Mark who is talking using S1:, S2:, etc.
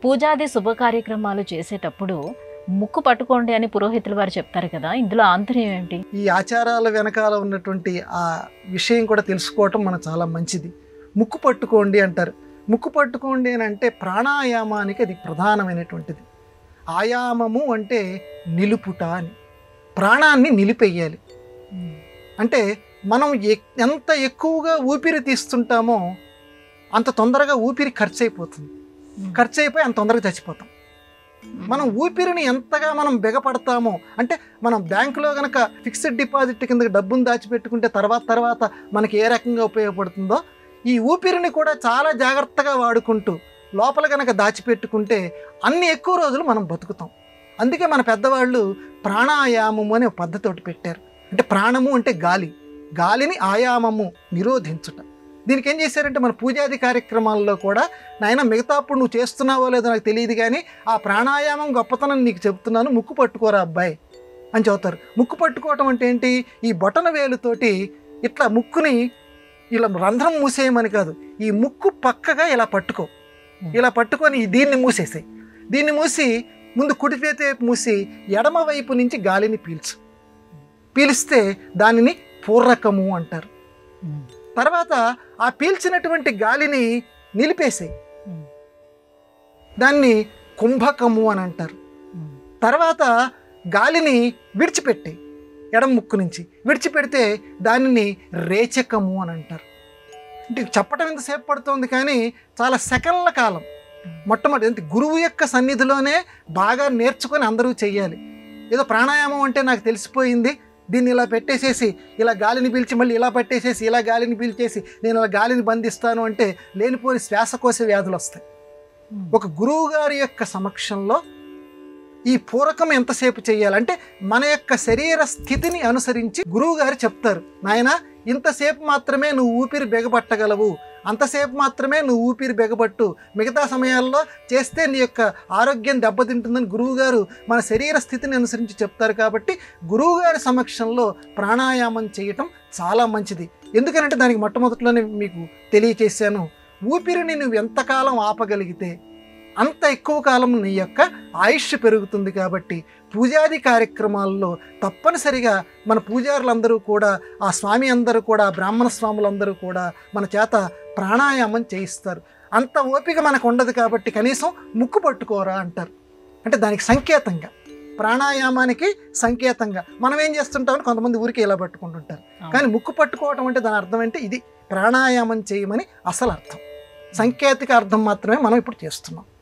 S1: పూజాది శుభ కార్యక్రమాలు చేసేటప్పుడు ముక్కు పట్టుకోండి అని పురోహితులు వారు చెప్తారు కదా, ఇందులో ఆంతర్యం ఏంటి?
S2: ఈ ఆచారాల వెనకాల ఉన్నటువంటి ఆ విషయం కూడా తెలుసుకోవటం మనకు చాలా మంచిది. ముక్కు పట్టుకోండి అంటారు. ముక్కు పట్టుకోండి అని అంటే ప్రాణాయామానికి అది ప్రధానమైనటువంటిది. ఆయామము అంటే నిలుపుట అని, ప్రాణాన్ని నిలిపేయాలి. అంటే మనం ఎంత ఎక్కువగా ఊపిరి తీస్తుంటామో అంత తొందరగా ఊపిరి ఖర్చు అయిపోతుంది. ఖర్చు అయిపోయి అంత తొందరగా చచ్చిపోతాం. మనం ఊపిరిని ఎంతగా మనం బిగపడతామో, అంటే మనం బ్యాంకులో కనుక ఫిక్స్డ్ డిపాజిట్ కింద డబ్బును దాచిపెట్టుకుంటే తర్వాత మనకి ఏ రకంగా ఉపయోగపడుతుందో, ఈ ఊపిరిని కూడా చాలా జాగ్రత్తగా వాడుకుంటూ లోపల కనుక దాచిపెట్టుకుంటే అన్ని ఎక్కువ రోజులు మనం బతుకుతాం. అందుకే మన పెద్దవాళ్ళు ప్రాణాయామము అనే పద్ధతి ఒకటి పెట్టారు. అంటే ప్రాణము అంటే గాలి, గాలిని ఆయామము నిరోధించుట. దీనికి ఏం చేశారంటే మన పూజాది కార్యక్రమాల్లో కూడా, నాయన మిగతా అప్పుడు నువ్వు చేస్తున్నావో లేదో నాకు తెలియదు కానీ ఆ ప్రాణాయామం గొప్పతనం నీకు చెప్తున్నాను, ముక్కు పట్టుకోరా అబ్బాయి అని చెబుతారు. ముక్కు పట్టుకోవటం అంటే ఏంటి? ఈ బొటన వేలుతోటి ఇట్లా ముక్కుని ఇలా రంధ్రం మూసేయమని కాదు, ఈ ముక్కు పక్కగా ఇలా పట్టుకో, ఇలా పట్టుకొని దీన్ని మూసేసాయి. దీన్ని మూసి ముందు కుడి చేతి వైపు మూసి ఎడమ వైపు నుంచి గాలిని పీలిస్తే దానిని పూర్రకము అంటారు. తర్వాత ఆ పీల్చినటువంటి గాలిని నిలిపేసాయి, దాన్ని కుంభకము అని అంటారు. తర్వాత గాలిని విడిచిపెట్టాయి, ఎడమ ముక్కు నుంచి విడిచిపెడితే దానిని రేచకము అని అంటారు. అంటే చెప్పడం ఎంతసేపు పడుతుంది కానీ చాలా సెకండ్ల కాలం. మొట్టమొదటి గురువు యొక్క సన్నిధిలోనే బాగా నేర్చుకొని అందరూ చెయ్యాలి. ఏదో ప్రాణాయామం అంటే నాకు తెలిసిపోయింది, దీన్ని ఇలా పెట్టేసేసి ఇలా గాలిని పీల్చి మళ్ళీ ఇలా పట్టేసేసి ఇలా గాలిని పీల్చేసి నేను ఇలా గాలిని బంధిస్తాను అంటే లేనిపోని శ్వాసకోశ వ్యాధులు వస్తాయి. ఒక గురువు గారి యొక్క సమక్షంలో ఈ పూరకం ఎంతసేపు చేయాలంటే మన యొక్క శరీర స్థితిని అనుసరించి గురువు గారు చెప్తారు, నాయన ఇంతసేపు మాత్రమే నువ్వు ఊపిరి బిగపట్టగలవు, అంతసేపు మాత్రమే నువ్వు ఊపిరి బిగపట్టు, మిగతా సమయాల్లో చేస్తే నీ యొక్క ఆరోగ్యం దెబ్బతింటుందని గురువుగారు మన శరీర స్థితిని అనుసరించి చెప్తారు. కాబట్టి గురువుగారి సమక్షంలో ప్రాణాయామం చేయటం చాలా మంచిది. ఎందుకనంటే దానికి మొట్టమొదటిలోనే మీకు తెలియచేశాను, ఊపిరిని నువ్వు ఎంతకాలం ఆపగలిగితే అంత ఎక్కువ కాలం నీ యొక్క ఆయుష్ పెరుగుతుంది. కాబట్టి పూజాది కార్యక్రమాల్లో తప్పనిసరిగా మన పూజారులందరూ కూడా, ఆ స్వామి అందరూ కూడా, బ్రాహ్మణ స్వాములందరూ కూడా మన చేత ప్రాణాయామం చేయిస్తారు. అంత ఓపిక మనకు ఉండదు కాబట్టి కనీసం ముక్కు పట్టుకోరా అంటారు. అంటే దానికి సంకేతంగా, ప్రాణాయామానికి సంకేతంగా మనం ఏం చేస్తుంటామని కొంతమంది ఊరికి ఇలా పట్టుకుంటుంటారు. కానీ ముక్కు పట్టుకోవటం అంటే దాని అర్థం అంటే ఇది ప్రాణాయామం చేయమని అసలు అర్థం. సాంకేతిక అర్థం మాత్రమే మనం ఇప్పుడు చేస్తున్నాం.